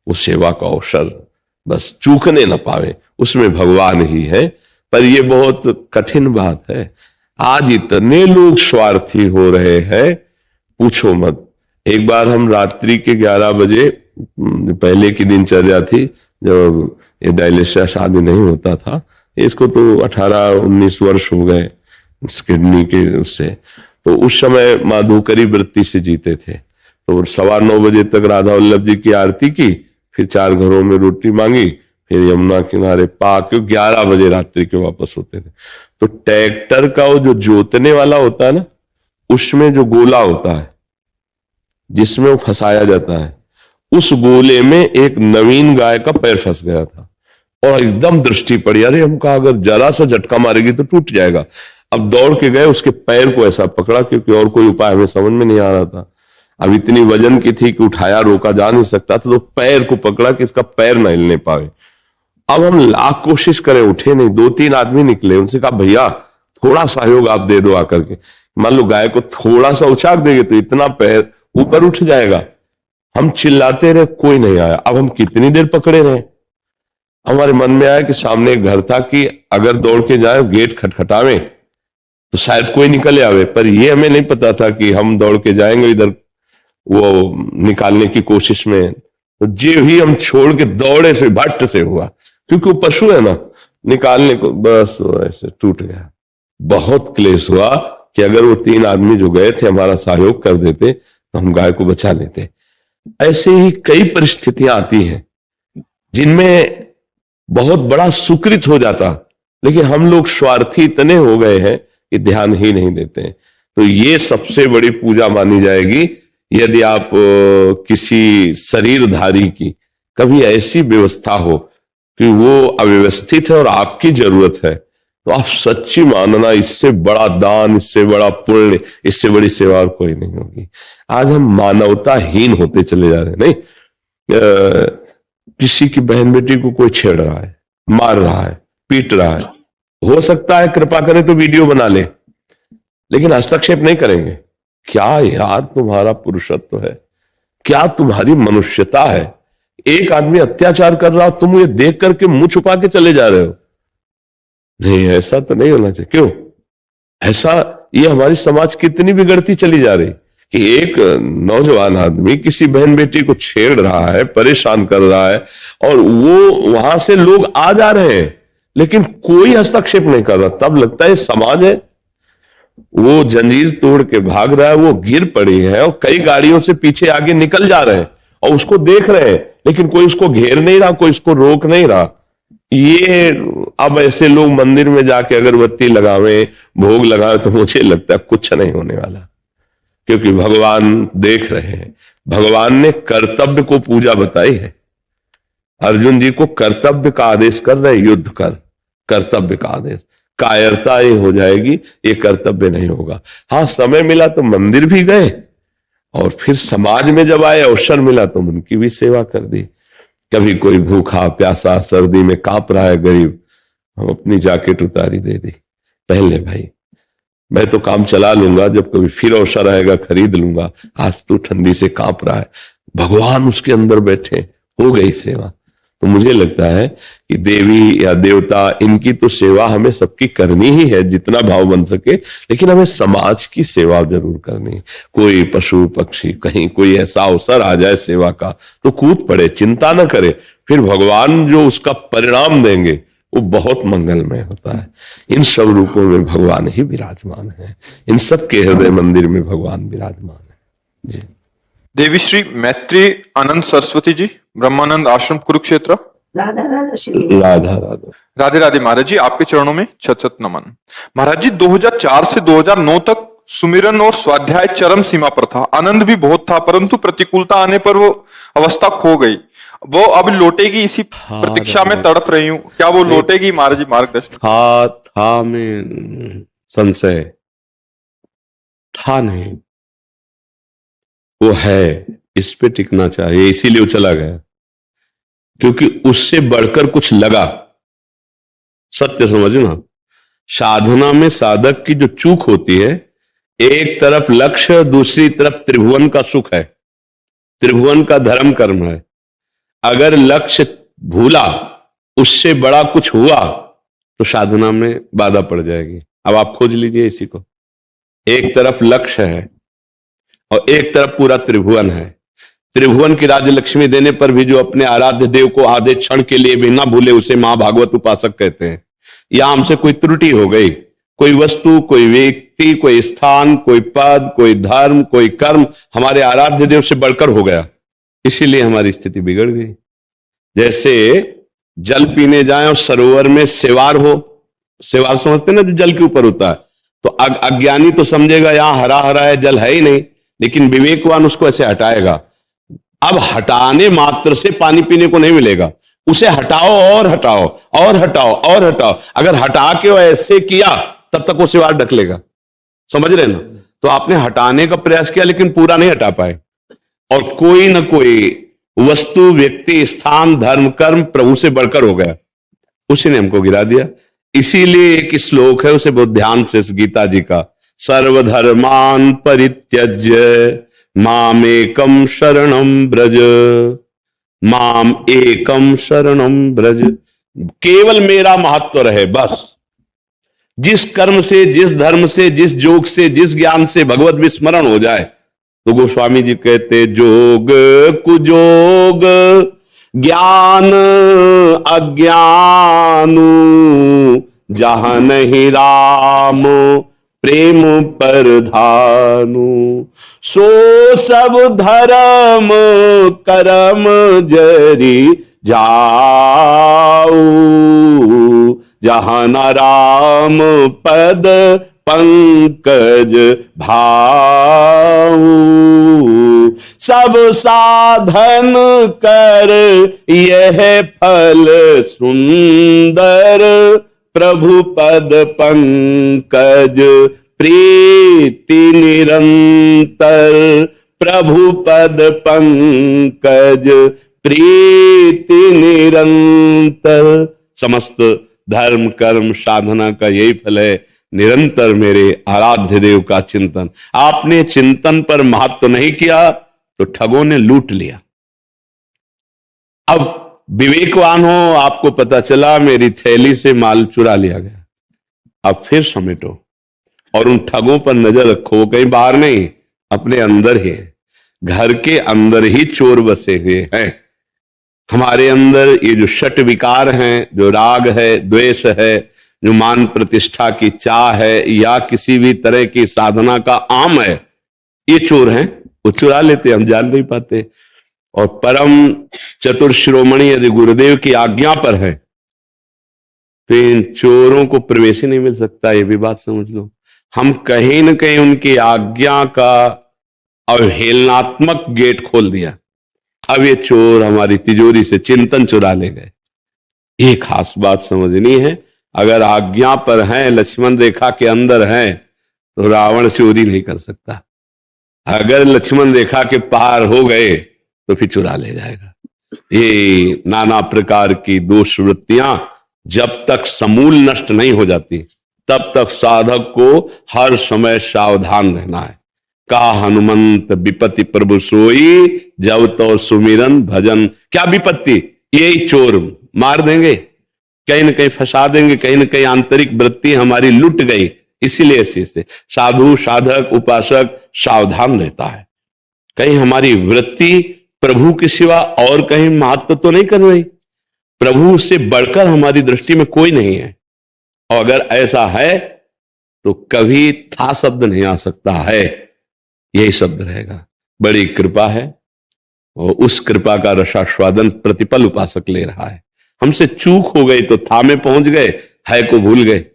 वो सेवा का अवसर बस चूकने न पावे, उसमें भगवान ही है। पर ये बहुत कठिन बात है। आज इतने लोग स्वार्थी हो रहे हैं, पूछो मत। एक बार हम रात्रि के 11 बजे, पहले की दिनचर्या थी जब ये डायलिसिस शादी नहीं होता था, इसको तो 18-19 वर्ष हो गए किडनी के उससे, तो उस समय माधुकरी वृत्ति से जीते थे। तो 9:15 बजे तक राधा वल्लभ जी की आरती की, फिर 4 घरों में रोटी मांगी, फिर यमुना किनारे पाके 11 बजे रात्रि के वापस होते थे। तो ट्रैक्टर का वो जो जोतने वाला होता है ना, उसमें जो गोला होता है जिसमें वो फंसाया जाता है, उस गोले में एक नवीन गाय का पैर फंस गया था और एकदम दृष्टि पड़ी, अरे हम कहा अगर जरा सा झटका मारेगी तो टूट जाएगा। अब दौड़ के गए, उसके पैर को ऐसा पकड़ा, क्योंकि और कोई उपाय हमें समझ में नहीं आ रहा था। अब इतनी वजन की थी कि उठाया रोका जा नहीं सकता था, तो पैर को पकड़ा कि इसका पैर न हिलने पावे। अब हम लाख कोशिश करें, उठे नहीं। 2-3 आदमी निकले, उनसे कहा भैया थोड़ा सहयोग आप दे दो आकर के, मान लो गाय को थोड़ा सा उछाक देंगे तो इतना पैर ऊपर उठ जाएगा। हम चिल्लाते रहे, कोई नहीं आया। अब हम कितनी देर पकड़े रहे। हमारे मन में आया कि सामने एक घर था कि अगर दौड़ के जाए गेट खटखटावे तो शायद कोई निकले आवे, पर ये हमें नहीं पता था कि हम दौड़ के जाएंगे इधर वो निकालने की कोशिश में। तो जे ही हम छोड़ के दौड़े से भट्ट से हुआ, क्योंकि वो पशु है ना, निकालने को बस ऐसे टूट गया। बहुत क्लेश हुआ कि अगर वो 3 आदमी जो गए थे हमारा सहयोग कर देते तो हम गाय को बचा लेते। ऐसे ही कई परिस्थितियां आती हैं जिनमें बहुत बड़ा सुकृत हो जाता, लेकिन हम लोग स्वार्थी इतने हो गए हैं कि ध्यान ही नहीं देते हैं। तो ये सबसे बड़ी पूजा मानी जाएगी यदि आप किसी शरीरधारी की कभी ऐसी व्यवस्था हो कि वो अव्यवस्थित है और आपकी जरूरत है, तो आप सच्ची मानना इससे बड़ा दान, इससे बड़ा पुण्य, इससे बड़ी सेवा और कोई नहीं होगी। आज हम मानवताहीन होते चले जा रहे हैं। नहीं, किसी की बहन बेटी को कोई छेड़ रहा है, मार रहा है, पीट रहा है, हो सकता है कृपा करे तो वीडियो बना ले, लेकिन हस्तक्षेप नहीं करेंगे। क्या यार तुम्हारा पुरुषत्व है, क्या तुम्हारी मनुष्यता है। एक आदमी अत्याचार कर रहा हो, तुम ये देख करके मुंह छुपा के चले जा रहे हो। नहीं, ऐसा तो नहीं होना चाहिए। क्यों ऐसा? ये हमारी समाज कितनी बिगड़ती चली जा रही कि एक नौजवान आदमी किसी बहन बेटी को छेड़ रहा है, परेशान कर रहा है, और वो वहां से लोग आ जा रहे हैं लेकिन कोई हस्तक्षेप नहीं कर रहा। तब लगता है समाज है। वो जंजीर तोड़ के भाग रहा है, वो गिर पड़ी है और कई गाड़ियों से पीछे आगे निकल जा रहे हैं और उसको देख रहे हैं, लेकिन कोई उसको घेर नहीं रहा, कोई उसको रोक नहीं रहा। ये अब ऐसे लोग मंदिर में जाके अगरबत्ती लगावे, भोग लगावे, तो मुझे लगता है कुछ नहीं होने वाला, क्योंकि भगवान देख रहे हैं। भगवान ने कर्तव्य को पूजा बताई है। अर्जुन जी को कर्तव्य का आदेश कर रहे, युद्ध कर, कर्तव्य का आदेश। कायरता ये हो जाएगी, ये कर्तव्य नहीं होगा। हाँ, समय मिला तो मंदिर भी गए और फिर समाज में जब आए, अवसर मिला तो उनकी भी सेवा कर दी। कभी कोई भूखा प्यासा सर्दी में कांप रहा है गरीब, हम अपनी जैकेट उतारी दे दी, पहन ले भाई, मैं तो काम चला लूंगा, जब कभी फिर अवसर आएगा खरीद लूंगा, आज तो ठंडी से कांप रहा है। भगवान उसके अंदर बैठे, हो गई सेवा। तो मुझे लगता है कि देवी या देवता, इनकी तो सेवा हमें सबकी करनी ही है जितना भाव बन सके, लेकिन हमें समाज की सेवा जरूर करनी है। कोई पशु पक्षी कहीं कोई ऐसा अवसर आ जाए सेवा का तो कूद पड़े, चिंता न करे, फिर भगवान जो उसका परिणाम देंगे वो बहुत मंगलमय होता है। इन सब रूपों में भगवान ही विराजमान है, इन सब के हृदय मंदिर में भगवान विराजमान है। जी। देवीश्री मैत्री आनंद सरस्वती जी, ब्रह्मानंद आश्रम कुरुक्षेत्र। राधा राधा राधा राधे राधे महाराज जी, आपके चरणों में शत शत नमन। महाराज जी, 2004 से 2009 तक सुमिरन और स्वाध्याय चरम सीमा पर था, आनंद भी बहुत था, परंतु प्रतिकूलता आने पर वो अवस्था खो गई। वो अब लौटेगी, इसी प्रतीक्षा में तड़प रही हूँ। क्या वो लौटेगी महाराज जी? मार्गदर्शन। था में संशय था नहीं, वो है, इस पे टिकना चाहिए, इसीलिए वो चला गया, क्योंकि उससे बढ़कर कुछ लगा। सत्य समझना, साधना में साधक की जो चूक होती है, एक तरफ लक्ष्य, दूसरी तरफ त्रिभुवन का सुख है, त्रिभुवन का धर्म कर्म है। अगर लक्ष्य भूला, उससे बड़ा कुछ हुआ तो साधना में बाधा पड़ जाएगी। अब आप खोज लीजिए इसी को। एक तरफ लक्ष्य है और एक तरफ पूरा त्रिभुवन है। त्रिभुवन की राज्य लक्ष्मी देने पर भी जो अपने आराध्य देव को आधे क्षण के लिए भी ना भूले, उसे महाभागवत उपासक कहते हैं। या हमसे कोई त्रुटि हो गई, कोई वस्तु, कोई व्यक्ति, कोई स्थान, कोई पद, कोई धर्म, कोई कर्म हमारे आराध्य देव से बढ़कर हो गया, इसीलिए हमारी स्थिति बिगड़ गई। जैसे जल पीने जाए और सरोवर में सेवार हो, सेवार समझते ना, जो जल के ऊपर होता है, तो अज्ञानी तो समझेगा यहां हरा हरा है, जल है ही नहीं, लेकिन विवेकवान उसको ऐसे हटाएगा। अब हटाने मात्र से पानी पीने को नहीं मिलेगा, उसे हटाओ और हटाओ और हटाओ और हटाओ। अगर हटा के वो ऐसे किया तब तक वो सिवार ढक लेगा, समझ रहे ना। तो आपने हटाने का प्रयास किया लेकिन पूरा नहीं हटा पाए, और कोई ना कोई वस्तु, व्यक्ति, स्थान, धर्म, कर्म प्रभु से बढ़कर हो गया, उसी ने हमको गिरा दिया। इसीलिए एक श्लोक है, उसे बहुत ध्यान से, गीता जी का, सर्वधर्मान परित्यज्य मामेकम शरणम ब्रज, माम एकम शरणम ब्रज। केवल मेरा महत्व रहे बस। जिस कर्म से, जिस धर्म से, जिस योग से, जिस ज्ञान से भगवत विस्मरण हो जाए, तो गोस्वामी जी कहते जोग कुजोग ज्ञान अज्ञानु जहां नहीं राम प्रेम परधानु, सो सब धर्म करम जरी जाऊ, जहां न राम पद पंकज भाऊ, सब साधन कर यह फल सुंदर, प्रभु पद पंकज प्रीति निरंतर, प्रभु पद पंकज प्रीति निरंतर। समस्त धर्म कर्म साधना का यही फल है, निरंतर मेरे आराध्य देव का चिंतन। आपने चिंतन पर महत्व नहीं किया तो ठगों ने लूट लिया। अब विवेकवान हो, आपको पता चला मेरी थैली से माल चुरा लिया गया, अब फिर समेटो और उन ठगों पर नजर रखो। वो कहीं बाहर नहीं, अपने अंदर ही है। घर के अंदर ही चोर बसे हुए हैं। हमारे अंदर ये जो षट विकार हैं, जो राग है, द्वेष है, जो मान प्रतिष्ठा की चाह है, या किसी भी तरह की साधना का आम है, ये चोर हैं। वो चुरा लेते, हम जान नहीं पाते। और परम चतुर शिरोमणि यदि गुरुदेव की आज्ञा पर है तो इन चोरों को प्रवेश ही नहीं मिल सकता। ये भी बात समझ लो। हम कहीं न कहीं उनकी आज्ञा का अवहेलनात्मक गेट खोल दिया। अब ये चोर हमारी तिजोरी से चिंतन चुरा ले गए। एक खास बात समझनी है, अगर आज्ञा पर हैं, लक्ष्मण रेखा के अंदर हैं, तो रावण चोरी नहीं कर सकता। अगर लक्ष्मण रेखा के पार हो गए तो फिर चुरा ले जाएगा। ये नाना प्रकार की दोष वृत्तियां जब तक समूल नष्ट नहीं हो जाती, तब तक साधक को हर समय सावधान रहना है। का हनुमंत विपत्ति प्रभु सोई, जब तो सुमिरन भजन। क्या विपत्ति? यही चोर मार देंगे, कहीं न कहीं फंसा देंगे, कहीं न कहीं आंतरिक वृत्ति हमारी लुट गई। इसीलिए से साधु साधक उपासक सावधान रहता है। कहीं हमारी वृत्ति प्रभु के सिवा और कहीं महत्व तो नहीं कर रही। प्रभु से बढ़कर हमारी दृष्टि में कोई नहीं है। और अगर ऐसा है तो कभी था शब्द नहीं आ सकता है, यही शब्द रहेगा। बड़ी कृपा है और उस कृपा का रसास्वादन प्रतिपल उपासक ले रहा है। हमसे चूक हो गई तो था में पहुंच गए, है को भूल गए।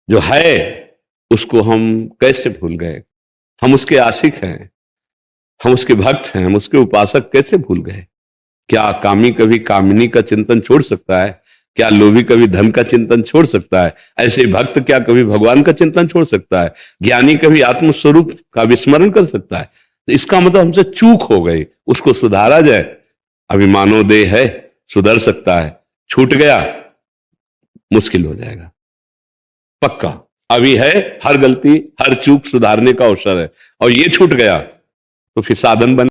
जो है उसको हम कैसे भूल गए? हम उसके आशिक हैं, हम उसके भक्त हैं, हम उसके उपासक कैसे भूल गए? क्या कामी कभी कामिनी का चिंतन छोड़ सकता है? क्या लोभी कभी धन का चिंतन छोड़ सकता है? ऐसे भक्त क्या कभी भगवान का चिंतन छोड़ सकता है? ज्ञानी कभी आत्मस्वरूप का विस्मरण कर सकता है? तो इसका मतलब हमसे चूक हो गई, उसको सुधारा जाए। अभी मानव देह है, सुधर सकता है। छूट गया मुश्किल हो जाएगा, पक्का। अभी है, हर गलती हर चूक सुधारने का अवसर है, और ये छूट गया तो फिर साधन बने